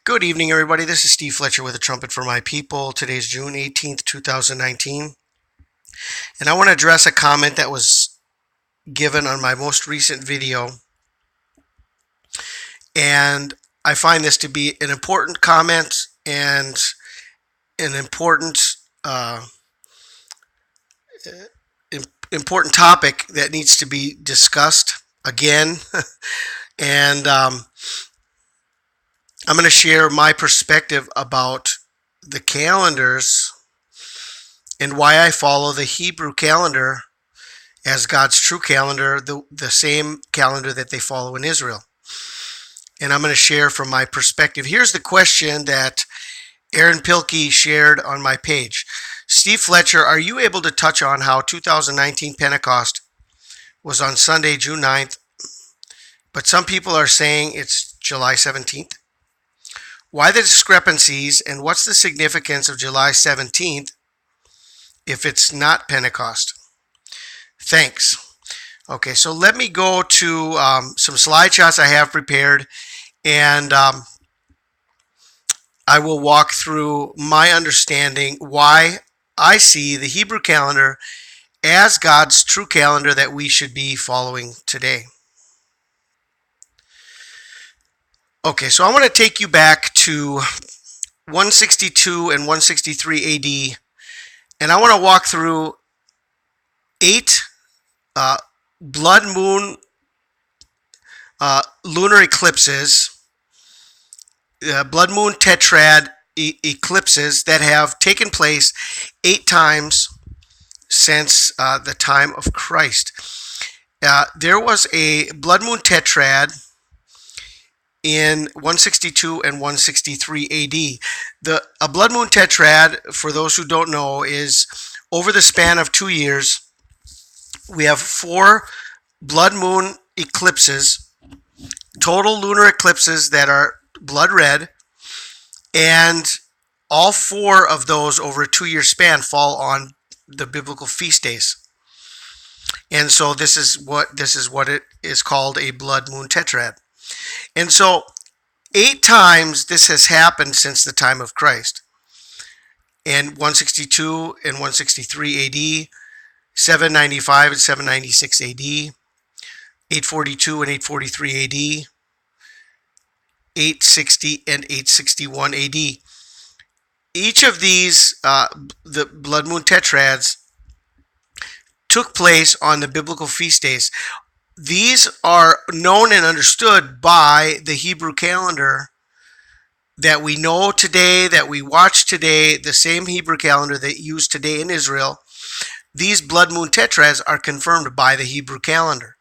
Good evening, everybody. This is Steve Fletcher with a Trumpet for My People. Today's June 18th, 2019. And I want to address a comment that was given on my most recent video. And I find this to be an important comment and an uh, important topic that needs to be discussed again. and I'm going to share my perspective about the calendars and why I follow the Hebrew calendar as God's true calendar, the same calendar that they follow in Israel. And I'm going to share from my perspective. Here's the question that Aaron Pilkey shared on my page. Steve Fletcher, are you able to touch on how 2019 Pentecost was on Sunday, June 9th, but some people are saying it's July 17th? Why the discrepancies, and what's the significance of July 17th if it's not Pentecost? Thanks. Okay, so let me go to some slide shots I have prepared, and I will walk through my understanding why I see the Hebrew calendar as God's true calendar that we should be following today. Okay, so I want to take you back to 162 and 163 AD, and I want to walk through 8 blood moon lunar eclipses, blood moon tetrad eclipses that have taken place 8 times since the time of Christ. There was a blood moon tetrad in 162 and 163 AD. A blood moon tetrad, for those who don't know, is over the span of 2 years. We have 4 blood moon eclipses, total lunar eclipses that are blood red, and all 4 of those over a 2-year span fall on the biblical feast days. And so this is what it is called, a blood moon tetrad. And so 8 times this has happened since the time of Christ. And 162 and 163 AD, 795 and 796 AD, 842 and 843 AD, 860 and 861 AD. Each of these, the blood moon tetrads, took place on the biblical feast days. These are known and understood by the Hebrew calendar that we know today, that we watch today, the same Hebrew calendar that used today in Israel. These blood moon tetrads are confirmed by the Hebrew calendar.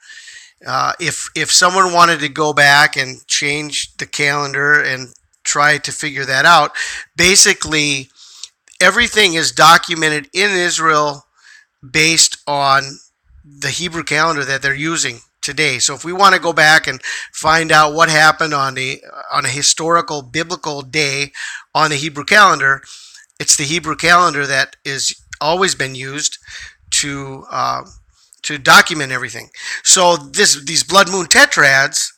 If someone wanted to go back and change the calendar and try to figure that out, basically everything is documented in Israel based on the Hebrew calendar that they're using today. So if we want to go back and find out what happened on a historical biblical day on the Hebrew calendar, it's the Hebrew calendar that is always been used to document everything. So these blood moon tetrads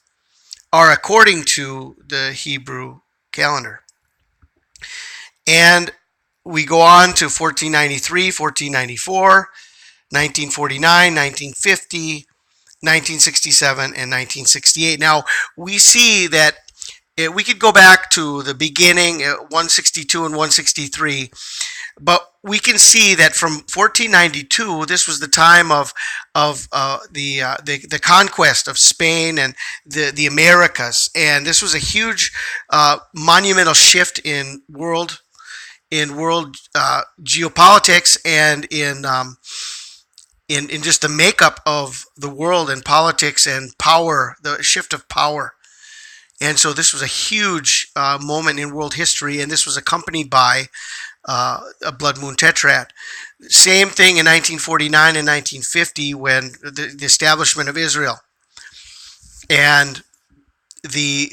are according to the Hebrew calendar. And we go on to 1493, 1494, 1949, 1950, 1967, and 1968. Now, we see that we could go back to the beginning at 162 and 163, but we can see that from 1492, this was the time of the conquest of Spain and the Americas, and this was a huge monumental shift in world geopolitics and in just the makeup of the world and politics and power, the shift of power. And so this was a huge moment in world history, and this was accompanied by a blood moon tetrad. Same thing in 1949 and 1950 when the establishment of Israel and the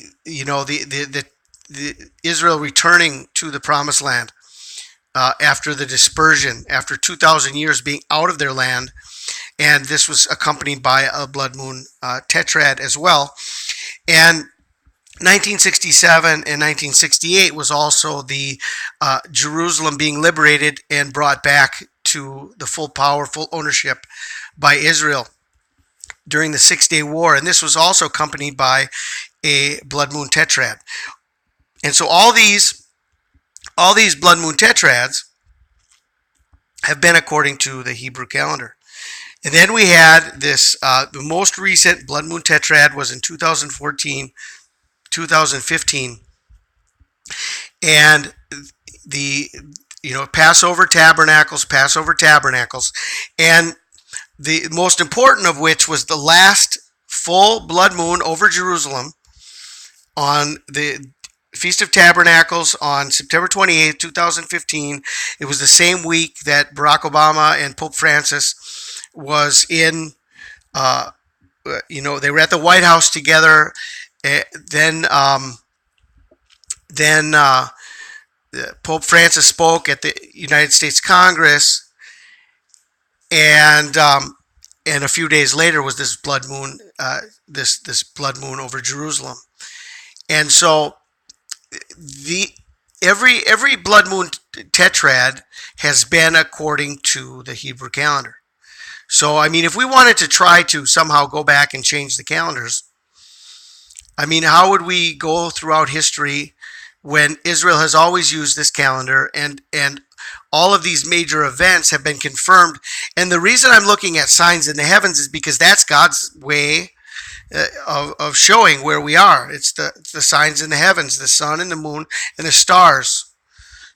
Israel returning to the promised land after the dispersion, after 2,000 years being out of their land, and this was accompanied by a blood moon tetrad as well. And 1967 and 1968 was also the Jerusalem being liberated and brought back to the full power, full ownership by Israel during the Six-Day War, and this was also accompanied by a blood moon tetrad. And so all these blood moon tetrads have been according to the Hebrew calendar. And then we had this, the most recent blood moon tetrad was in 2014, 2015. And the, Passover tabernacles, and the most important of which was the last full blood moon over Jerusalem on the Feast of Tabernacles on September 28, 2015. It was the same week that Barack Obama and Pope Francis was in, they were at the White House together. Then Pope Francis spoke at the United States Congress, and a few days later was this blood moon, this blood moon over Jerusalem. And so every blood moon tetrad has been according to the Hebrew calendar. So I mean, if we wanted to try to somehow go back and change the calendars, I mean, how would we go throughout history when Israel has always used this calendar, and all of these major events have been confirmed? And the reason I'm looking at signs in the heavens is because that's God's way of showing where we are. It's the signs in the heavens, the sun and the moon and the stars.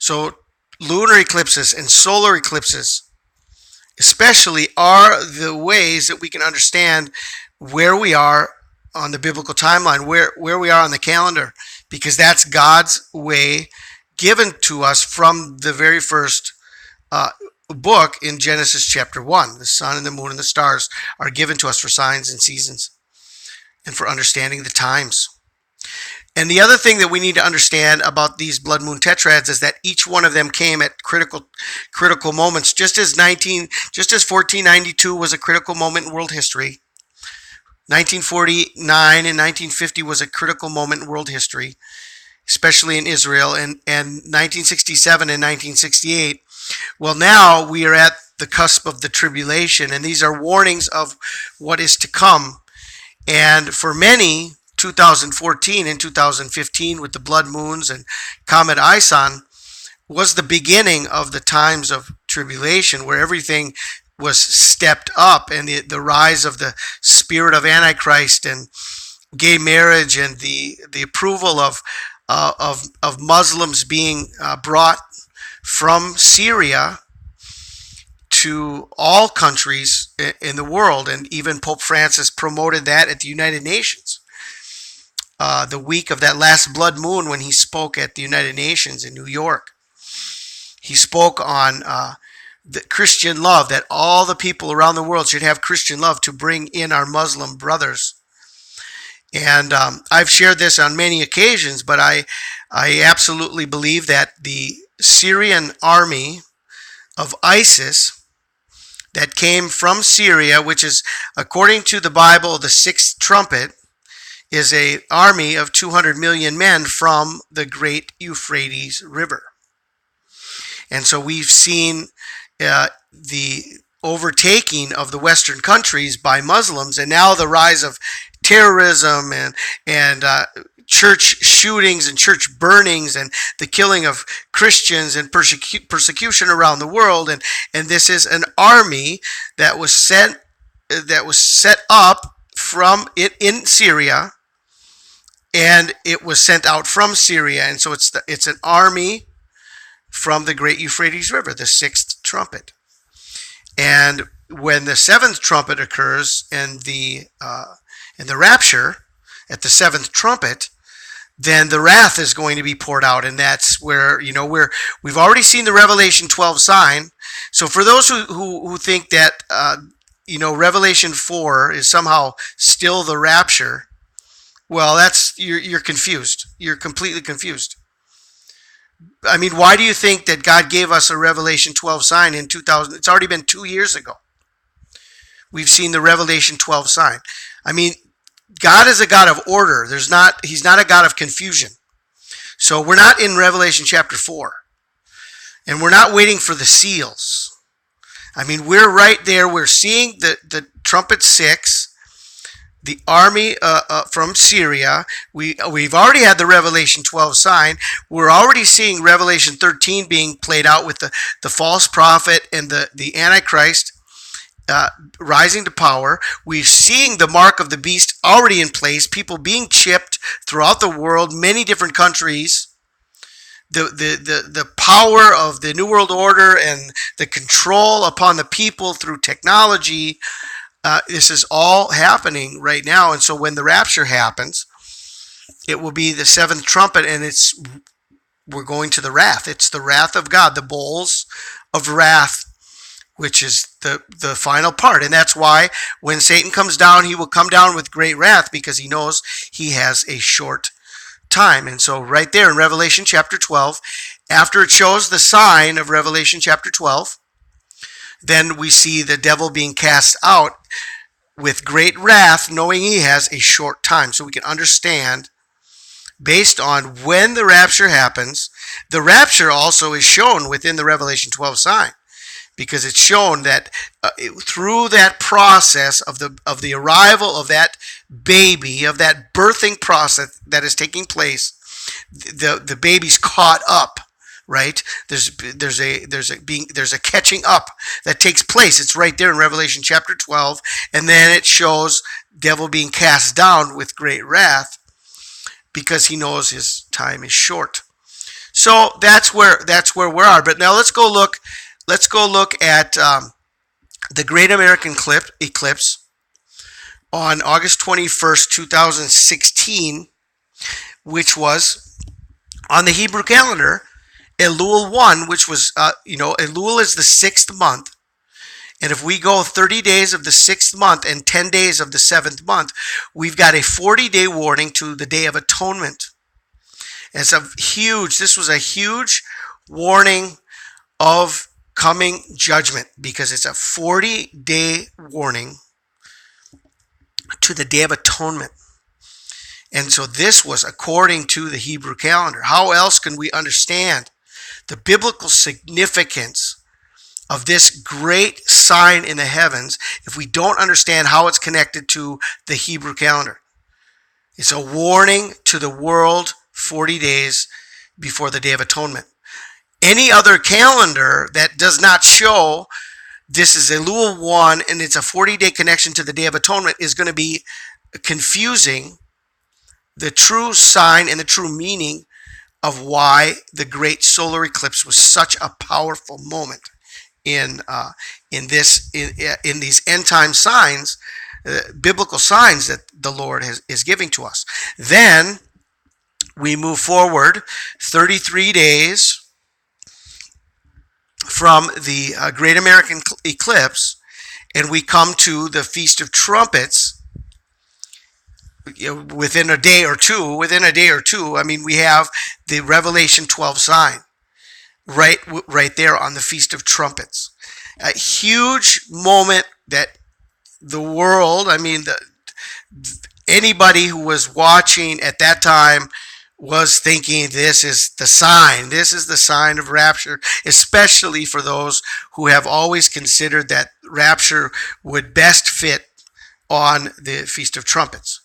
So lunar eclipses and solar eclipses especially are the ways that we can understand where we are on the biblical timeline, where we are on the calendar, because that's God's way given to us from the very first book in Genesis chapter 1. The sun and the moon and the stars are given to us for signs and seasons and for understanding the times. And the other thing that we need to understand about these blood moon tetrads is that each one of them came at critical moments, just as 1492 was a critical moment in world history. 1949 and 1950 was a critical moment in world history, especially in Israel, and 1967 and 1968. Well, now we are at the cusp of the tribulation, and these are warnings of what is to come. And for many, 2014 and 2015 with the blood moons and Comet Ison was the beginning of the times of tribulation, where everything was stepped up, and the rise of the spirit of Antichrist and gay marriage and the approval of Muslims being brought from Syria to all countries in the world. And even Pope Francis promoted that at the United Nations. The week of that last blood moon, when he spoke at the United Nations in New York, he spoke on the Christian love, that all the people around the world should have Christian love to bring in our Muslim brothers. And I've shared this on many occasions, but I absolutely believe that the Syrian army of ISIS that came from Syria, which is, according to the Bible, the sixth trumpet, is an army of 200 million men from the great Euphrates River. And so we've seen the overtaking of the Western countries by Muslims, and now the rise of terrorism and church shootings and church burnings and the killing of Christians and persecution around the world. And this is an army that was set up from it in Syria, and it was sent out from Syria. And so it's an army from the great Euphrates River, the sixth trumpet. And when the seventh trumpet occurs in the rapture at the seventh trumpet, then the wrath is going to be poured out. And that's where, we've already seen the Revelation 12 sign. So for those who think that, Revelation 4 is somehow still the rapture, well, you're confused. You're completely confused. I mean, why do you think that God gave us a Revelation 12 sign in 2000? It's already been 2 years ago. We've seen the Revelation 12 sign. I mean, God is a God of order. He's not a God of confusion. So we're not in Revelation chapter 4. And we're not waiting for the seals. I mean, we're right there. We're seeing the trumpet 6, the army from Syria. We've already had the Revelation 12 sign. We're already seeing Revelation 13 being played out with the false prophet and the Antichrist rising to power. We're seeing the mark of the beast already in place, people being chipped throughout the world, many different countries. The power of the New World Order and the control upon the people through technology, this is all happening right now. And so when the rapture happens, it will be the seventh trumpet, and we're going to the wrath. It's the wrath of God, the bowls of wrath, which is the final part. And that's why when Satan comes down, he will come down with great wrath, because he knows he has a short time. And so right there in Revelation chapter 12, after it shows the sign of Revelation chapter 12, then we see the devil being cast out with great wrath, knowing he has a short time. So we can understand, based on when the rapture happens, the rapture also is shown within the Revelation 12 sign, because it's shown that through that process of the arrival of that baby, of that birthing process that is taking place, the baby's caught up, right? There's a catching up that takes place. It's right there in Revelation chapter 12, and then it shows devil being cast down with great wrath, because he knows his time is short. So that's where we are. But now let's go look at the Great American Eclipse on August 21st, 2016, which was on the Hebrew calendar, Elul 1, which was, Elul is the 6th month. And if we go 30 days of the 6th month and 10 days of the 7th month, we've got a 40-day warning to the Day of Atonement. And this was a huge warning of coming judgment, because it's a 40-day warning to the Day of Atonement. And so this was according to the Hebrew calendar. How else can we understand the biblical significance of this great sign in the heavens if we don't understand how it's connected to the Hebrew calendar? It's a warning to the world 40 days before the Day of Atonement. Any other calendar that does not show this is Elul 1 and it's a 40-day connection to the Day of Atonement is going to be confusing the true sign and the true meaning of why the great solar eclipse was such a powerful moment in these end time signs, biblical signs that the Lord is giving to us. Then we move forward 33 days from the Great American Eclipse, and we come to the Feast of Trumpets. Within a day or two, I mean, we have the Revelation 12 sign right there on the Feast of Trumpets. A huge moment that the world, I mean, anybody who was watching at that time was thinking, this is the sign of rapture, especially for those who have always considered that rapture would best fit on the Feast of Trumpets.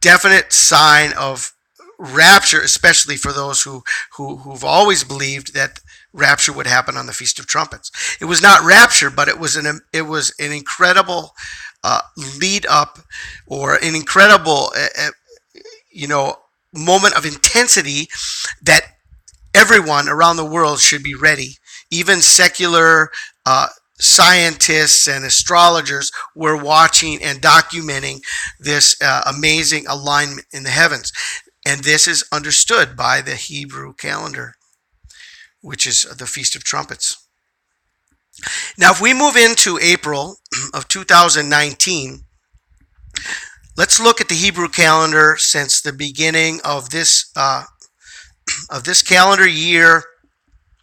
Definite sign of rapture, especially for those who've always believed that rapture would happen on the Feast of Trumpets. It was not rapture, but it was an incredible lead up, or an incredible moment of intensity that everyone around the world should be ready. Even secular scientists and astrologers were watching and documenting this amazing alignment in the heavens. And this is understood by the Hebrew calendar, which is the Feast of Trumpets. Now, if we move into April of 2019, let's look at the Hebrew calendar since the beginning of this calendar year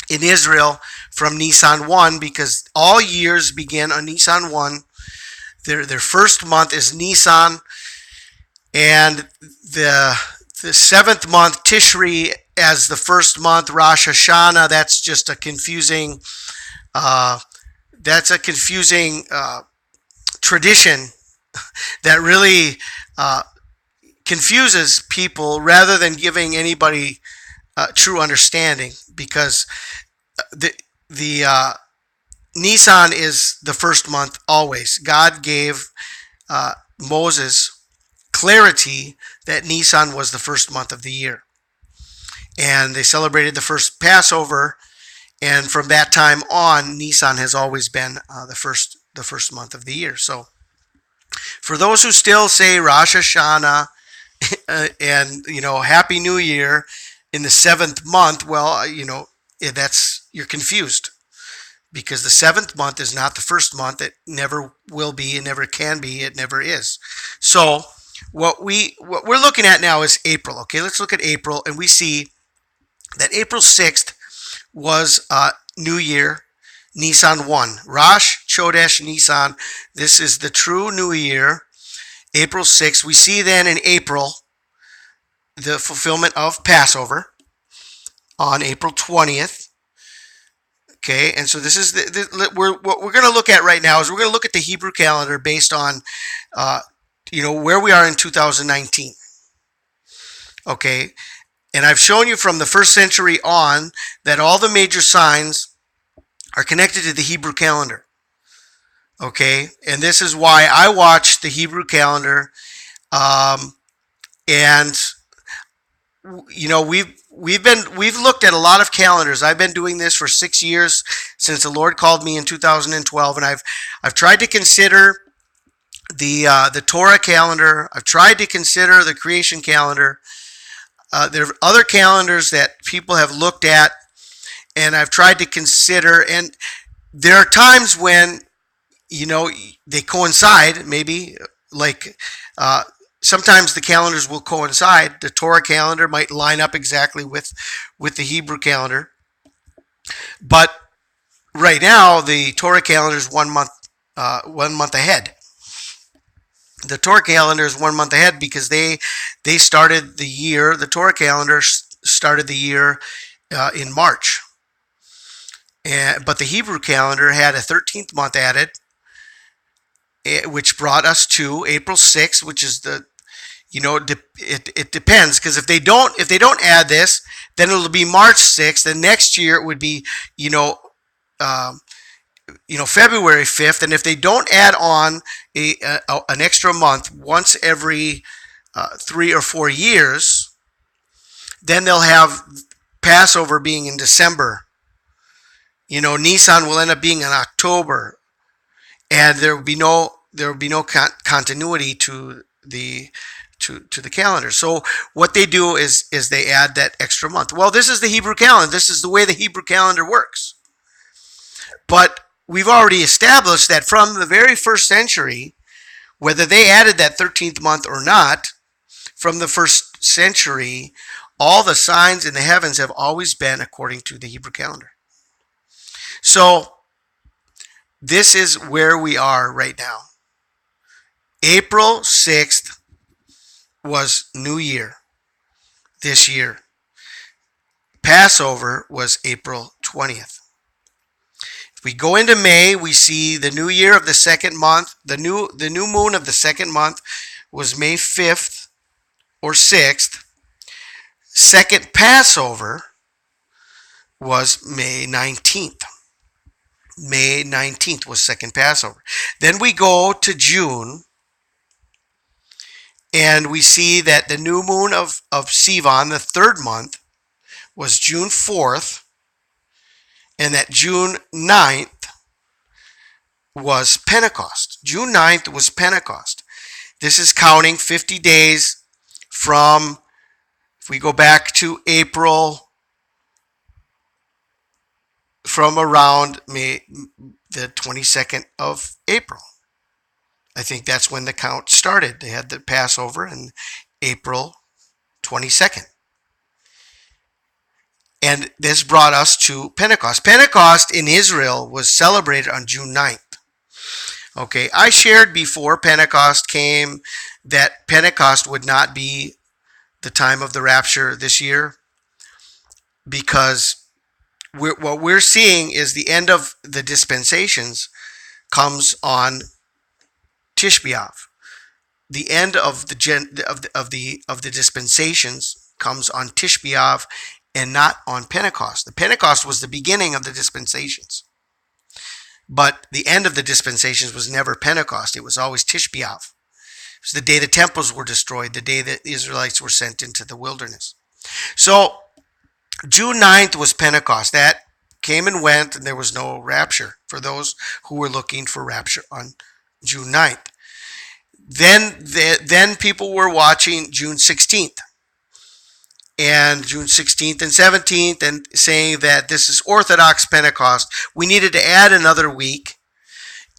in Israel, from Nisan 1, because all years begin on Nisan 1. Their first month is Nisan, And the seventh month, Tishri, as the first month, Rosh Hashanah. That's just a confusing. That's a confusing tradition that really confuses people rather than giving anybody true understanding, because the Nisan is the first month always. God gave Moses clarity that Nisan was the first month of the year, and they celebrated the first Passover, and from that time on, Nisan has always been the first month of the year. So, for those who still say Rosh Hashanah and Happy New Year in the seventh month, well, that's you're confused, because the seventh month is not the first month. It never will be. It never can be. It never is. So what we're looking at now is April. Okay, let's look at April, and we see that April 6th was New Year, Nisan 1. Rosh Chodesh Nisan. This is the true New Year, April 6th. We see then in April the fulfillment of Passover on April 20th. Okay, and so this is what we're going to look at right now is we're going to look at the Hebrew calendar based on where we are in 2019. Okay, and I've shown you from the first century on that all the major signs are connected to the Hebrew calendar. Okay, and this is why I watch the Hebrew calendar, and we've looked at a lot of calendars. I've been doing this for 6 years since the Lord called me in 2012, and I've tried to consider the Torah calendar. I've tried to consider the creation calendar. There are other calendars that people have looked at, and I've tried to consider. And there are times when they coincide. Maybe like. Sometimes the calendars will coincide. The Torah calendar might line up exactly with the Hebrew calendar. But right now, the Torah calendar is 1 month ahead. The Torah calendar is 1 month ahead because they started the year. The Torah calendar started the year in March, but the Hebrew calendar had a 13th month added, which brought us to April 6th, which is it depends, because if they don't add this, then it'll be March 6th, and next year it would be February 5th, and if they don't add on an extra month once every 3 or 4 years, then they'll have Passover being in December. Nisan will end up being in October, and there will be no continuity to the calendar. So what they do is they add that extra month. Well, this is the Hebrew calendar. This is the way the Hebrew calendar works. But we've already established that from the very first century, whether they added that 13th month or not, from the first century, all the signs in the heavens have always been according to the Hebrew calendar. So this is where we are right now. April 6th was New Year this year. Passover was April 20th. If we go into May, we see the new year of the second month. The new moon of the second month was May 5th or 6th. Second Passover was May 19th. May 19th was second Passover. Then we go to June, and we see that the new moon of Sivan, the third month, was June 4th, and that June 9th was Pentecost. June 9th was Pentecost. This is counting 50 days from, if we go back to April, from around May, the 22nd of April. I think that's when the count started. They had the Passover in April 22nd. And this brought us to Pentecost. Pentecost in Israel was celebrated on June 9th. Okay, I shared before Pentecost came that Pentecost would not be the time of the rapture this year, because what we're seeing is the end of the dispensations comes on Tish B'Av. The end of the dispensations comes on Tish B'Av and not on Pentecost. The Pentecost was the beginning of the dispensations, but the end of the dispensations was never Pentecost. It was always Tish B'Av. It was the day the temples were destroyed, the day that the Israelites were sent into the wilderness. So June 9th was Pentecost. That came and went, and there was no rapture for those who were looking for rapture on June 9th. Then people were watching June 16th and June 16th and 17th and saying that this is Orthodox Pentecost. We needed to add another week.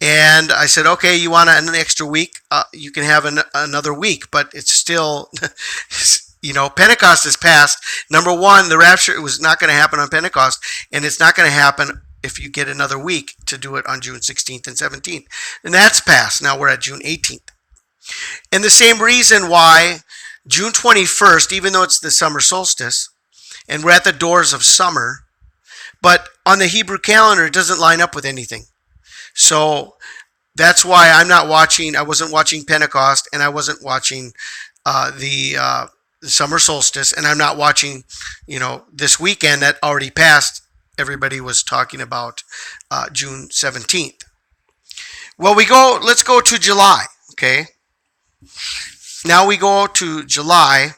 And I said, okay, you want an extra week? You can have another week, but it's still, Pentecost is past. Number one, the rapture was not going to happen on Pentecost, and it's not going to happen if you get another week to do it on June 16th and 17th. And that's past. Now we're at June 18th. And the same reason why June 21st, even though it's the summer solstice, and we're at the doors of summer, but on the Hebrew calendar, it doesn't line up with anything. So that's why I wasn't watching Pentecost, and I wasn't watching the summer solstice, and I'm not watching, this weekend that already passed. Everybody was talking about June 17th. Well, let's go to July, okay? Now we go to July,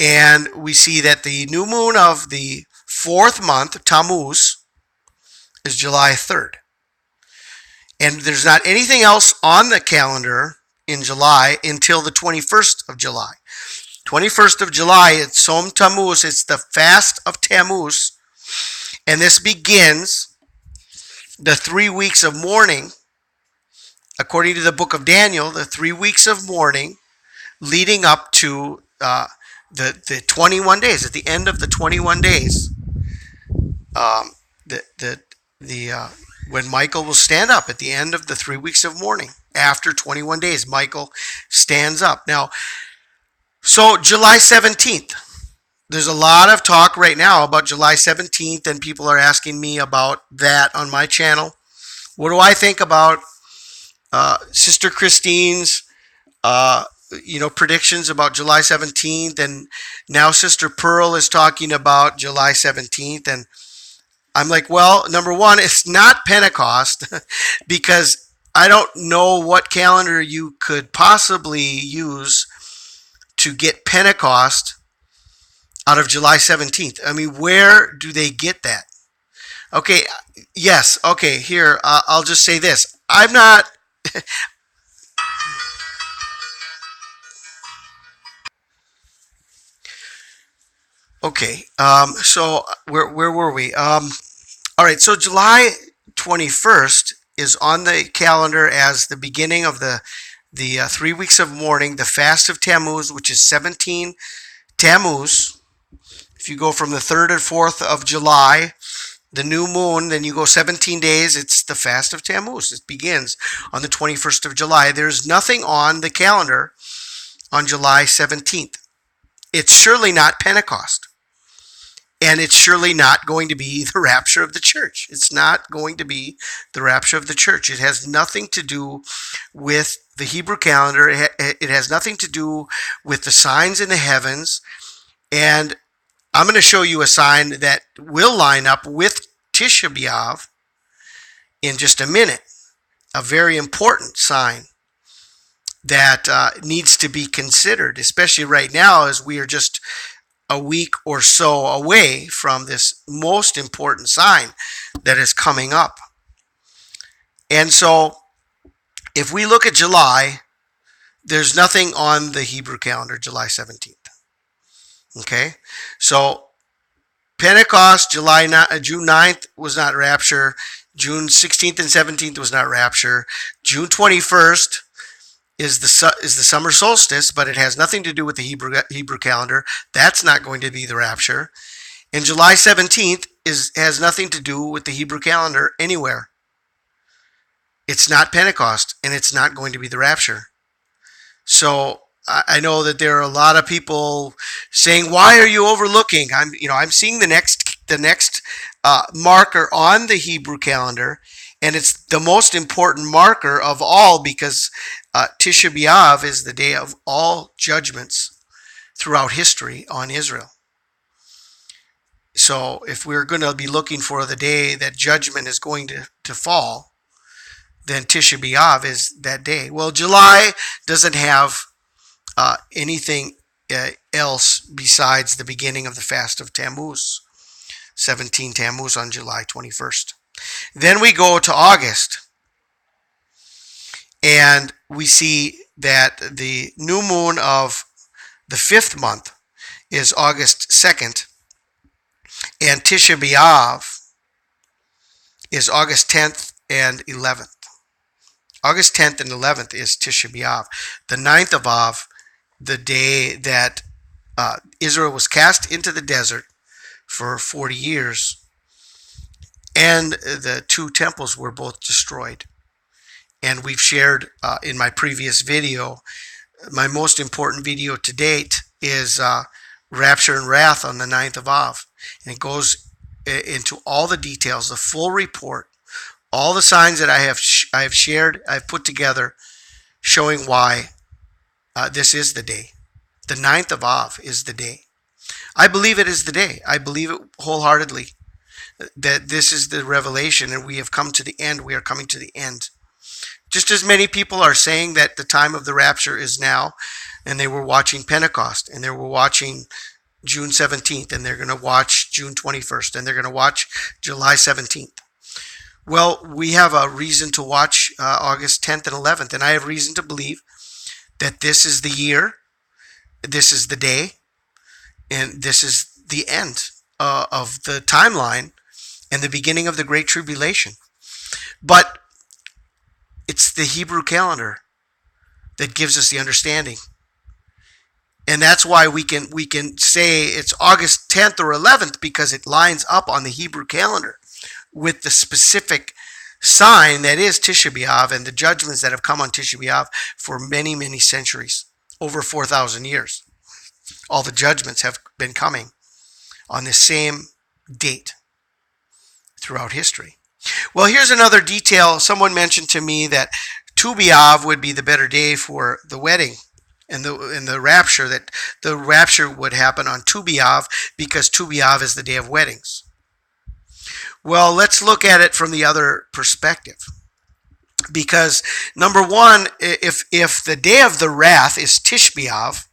and we see that the new moon of the fourth month, Tammuz, is July 3rd. And there's not anything else on the calendar in July until the 21st of July. 21st of July, it's Som Tammuz. It's the fast of Tammuz. And this begins the 3 weeks of mourning. According to the book of Daniel, the 3 weeks of mourning leading up to the 21 days. At the end of the 21 days, when Michael will stand up at the end of the 3 weeks of mourning. After 21 days, Michael stands up. Now, so July 17th. There's a lot of talk right now about July 17th, and people are asking me about that on my channel. What do I think about Sister Christine's predictions about July 17th, and now Sister Pearl is talking about July 17th, and I'm like, well, number one, it's not Pentecost because I don't know what calendar you could possibly use to get Pentecost out of July 17th. I mean, where do they get that? Okay, yes, okay, here, I'll just say this. I'm not... Okay, so where were we? All right, so July 21st is on the calendar as the beginning of the 3 weeks of mourning, the fast of Tammuz, which is 17 Tammuz. If you go from the 3rd and 4th of July, the new moon, then you go 17 days, it's the fast of Tammuz. It begins on the 21st of July. There's nothing on the calendar on July 17th. It's surely not Pentecost. And it's surely not going to be the rapture of the church. It's not going to be the rapture of the church. It has nothing to do with the Hebrew calendar. It has nothing to do with the signs in the heavens. And I'm going to show you a sign that will line up with Tisha B'Av in just a minute. A very important sign that needs to be considered, especially right now as we are just a week or so away from this most important sign that is coming up. And so if we look at July, there's nothing on the Hebrew calendar July 17th. Okay, so Pentecost, June 9th was not rapture. June 16th and 17th was not rapture. June 21st is the summer solstice, but it has nothing to do with the Hebrew calendar. That's not going to be the rapture. And July 17th has nothing to do with the Hebrew calendar anywhere. It's not Pentecost, and it's not going to be the rapture. So I know that there are a lot of people saying, "Why are you overlooking?" I'm seeing the next marker on the Hebrew calendar, and it's the most important marker of all because Tisha B'av is the day of all judgments throughout history on Israel. So if we're going to be looking for the day that judgment is going to fall, then Tisha B'av is that day. Well, July doesn't have anything else besides the beginning of the fast of Tammuz, 17 Tammuz on July 21st. Then we go to August, and we see that the new moon of the 5th month is August 2nd, and Tisha B'av is August 10th and 11th. August 10th and 11th is Tisha B'av. The 9th of Av, the day that Israel was cast into the desert for 40 years, and the two temples were both destroyed. And we've shared in my previous video, my most important video to date is Rapture and Wrath on the 9th of Av. And it goes into all the details, the full report, all the signs that I have shared, I've put together, showing why this is the day. The 9th of Av is the day. I believe it is the day. I believe it wholeheartedly that this is the revelation, and we have come to the end. We are coming to the end. Just as many people are saying that the time of the rapture is now, and they were watching Pentecost, and they were watching June 17th, and they're going to watch June 21st, and they're going to watch July 17th. Well, we have a reason to watch August 10th and 11th, and I have reason to believe that this is the year, this is the day, and this is the end of the timeline and the beginning of the Great Tribulation. But it's the Hebrew calendar that gives us the understanding. And that's why we can say it's August 10th or 11th, because it lines up on the Hebrew calendar with the specific sign that is Tisha B'av and the judgments that have come on Tisha B'av for many, many centuries, over 4,000 years. All the judgments have been coming on the same date throughout history. Well, here's another detail. Someone mentioned to me that Tu B'av would be the better day for the wedding and the rapture, that the rapture would happen on Tu B'av because Tu B'av is the day of weddings. Well, let's look at it from the other perspective. Because number one, if the day of the wrath is Tish B'av,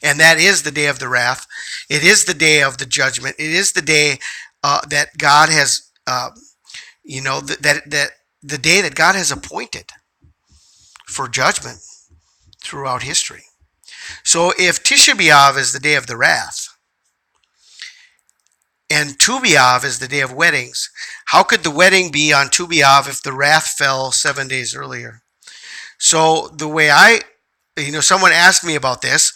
and that is the day of the wrath, it is the day of the judgment, it is the day that God has, that the day that God has appointed for judgment throughout history. So if Tisha B'av is the day of the wrath, and Tu B'av is the day of weddings, how could the wedding be on Tu B'av if the wrath fell 7 days earlier? So the way someone asked me about this,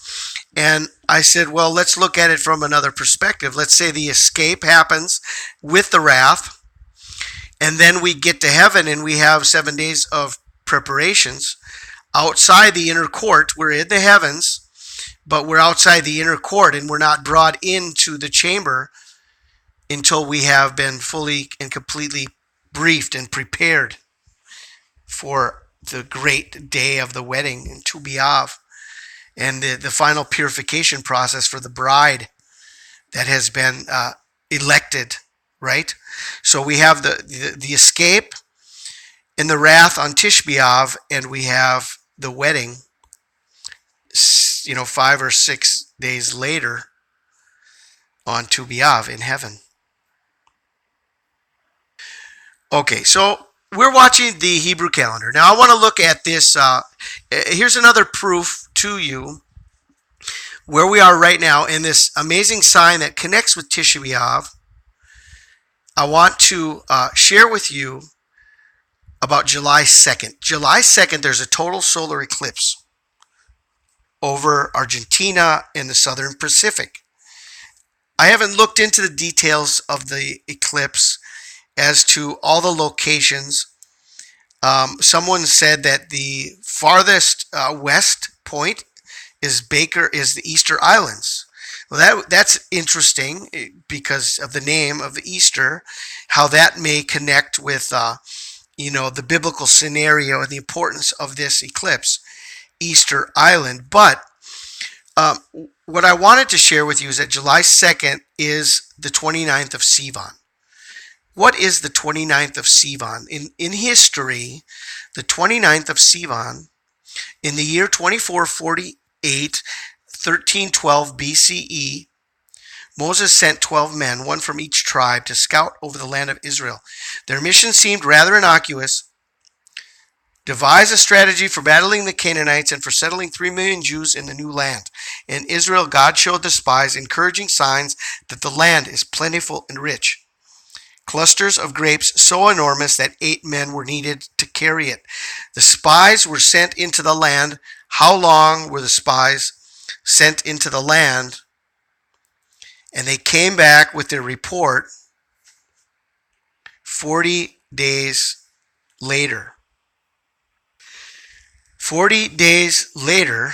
and I said, well, let's look at it from another perspective. Let's say the escape happens with the wrath, and then we get to heaven and we have 7 days of preparations outside the inner court. We're in the heavens, but we're outside the inner court, and we're not brought into the chamber until we have been fully and completely briefed and prepared for the great day of the wedding in Tu B'av, and the final purification process for the bride that has been elected, right? So we have the escape and the wrath on Tish B'av, and we have the wedding, 5 or 6 days later on Tu B'av in heaven. Okay, so we're watching the Hebrew calendar. Now I want to look at this. Here's another proof to you where we are right now in this amazing sign that connects with Tisha B'av. I want to share with you about July 2nd. July 2nd, there's a total solar eclipse over Argentina in the southern Pacific. I haven't looked into the details of the eclipse as to all the locations. Someone said that the farthest west point is the Easter Islands. Well, that's interesting because of the name of Easter, how that may connect with the biblical scenario and the importance of this eclipse, Easter Island. But um, what I wanted to share with you is that July 2nd is the 29th of Sivan. What is the 29th of Sivan? In history, the 29th of Sivan, in the year 2448, 1312 BCE, Moses sent 12 men, one from each tribe, to scout over the land of Israel. Their mission seemed rather innocuous: devise a strategy for battling the Canaanites and for settling 3 million Jews in the new land. In Israel, God showed the spies encouraging signs that the land is plentiful and rich. Clusters of grapes so enormous that 8 men were needed to carry it. The spies were sent into the land. How long were the spies sent into the land? And they came back with their report 40 days later. 40 days later,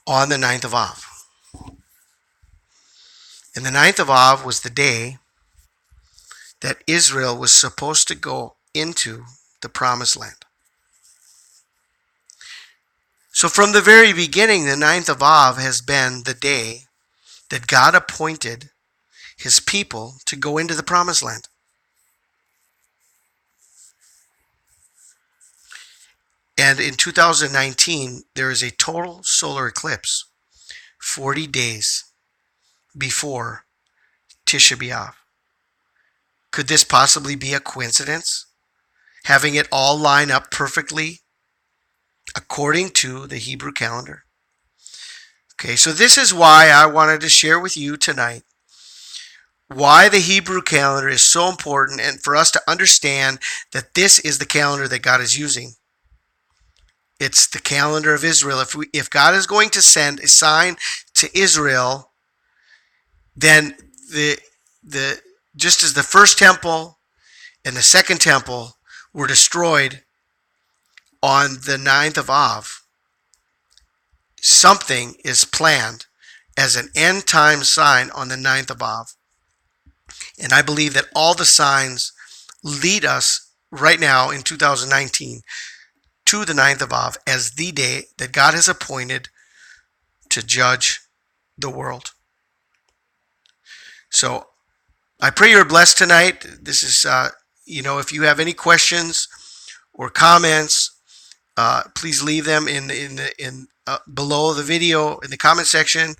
on the 9th of Av. And the 9th of Av was the day that Israel was supposed to go into the Promised Land. So from the very beginning, the 9th of Av has been the day that God appointed his people to go into the Promised Land. And in 2019, there is a total solar eclipse 40 days before Tisha B'Av. Could this possibly be a coincidence? Having it all line up perfectly according to the Hebrew calendar? Okay, so this is why I wanted to share with you tonight why the Hebrew calendar is so important, and for us to understand that this is the calendar that God is using. It's the calendar of Israel. If God is going to send a sign to Israel, then just as the first temple and the second temple were destroyed on the 9th of Av, something is planned as an end time sign on the 9th of Av. And I believe that all the signs lead us right now in 2019 to the 9th of Av as the day that God has appointed to judge the world. So I pray you're blessed tonight. This is, if you have any questions or comments, please leave them in below the video in the comment section.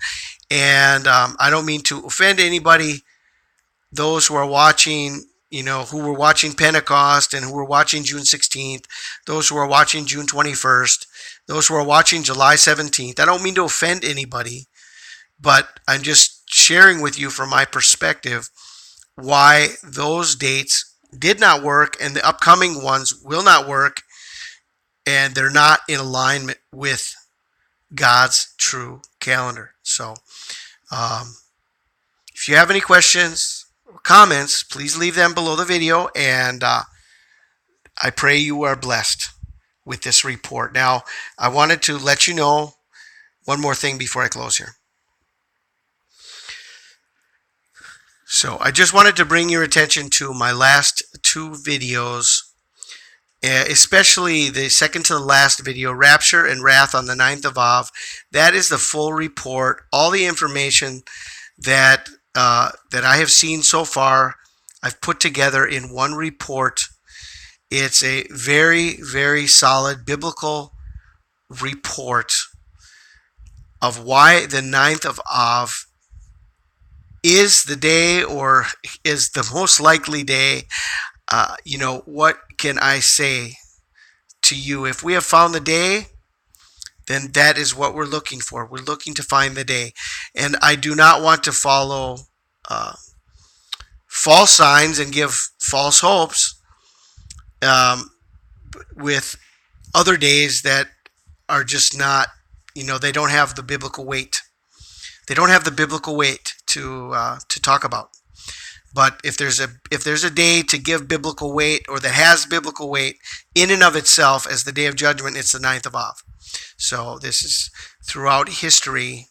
And I don't mean to offend anybody. Those who are watching, who were watching Pentecost and who were watching June 16th, those who are watching June 21st, those who are watching July 17th. I don't mean to offend anybody, but I'm just sharing with you from my perspective why those dates did not work and the upcoming ones will not work, and they're not in alignment with God's true calendar. So if you have any questions or comments, please leave them below the video, and I pray you are blessed with this report. Now, I wanted to let you know one more thing before I close here. So I just wanted to bring your attention to my last 2 videos, especially the second to the last video, Rapture and Wrath on the 9th of Av. That is the full report, all the information that I have seen so far, I've put together in one report. It's a very, very solid biblical report of why the 9th of Av is the day, or is the most likely day. What can I say to you? If we have found the day, then that is what we're looking for. We're looking to find the day. And I do not want to follow false signs and give false hopes with other days that are just not, they don't have the biblical weight. They don't have the biblical weight to talk about. But if there's a day to give biblical weight, or that has biblical weight in and of itself as the day of judgment, it's the 9th of Av. So this is throughout history.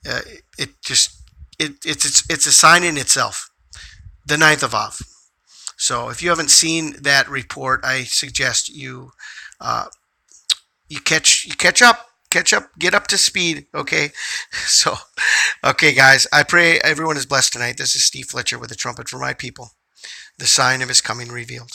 Uh, it just it's a sign in itself, the 9th of Av. So if you haven't seen that report, I suggest uh, you catch up, get up to speed. Okay, so okay, guys, I pray everyone is blessed tonight. This is Steve Fletcher with the trumpet for my people, the sign of his coming revealed.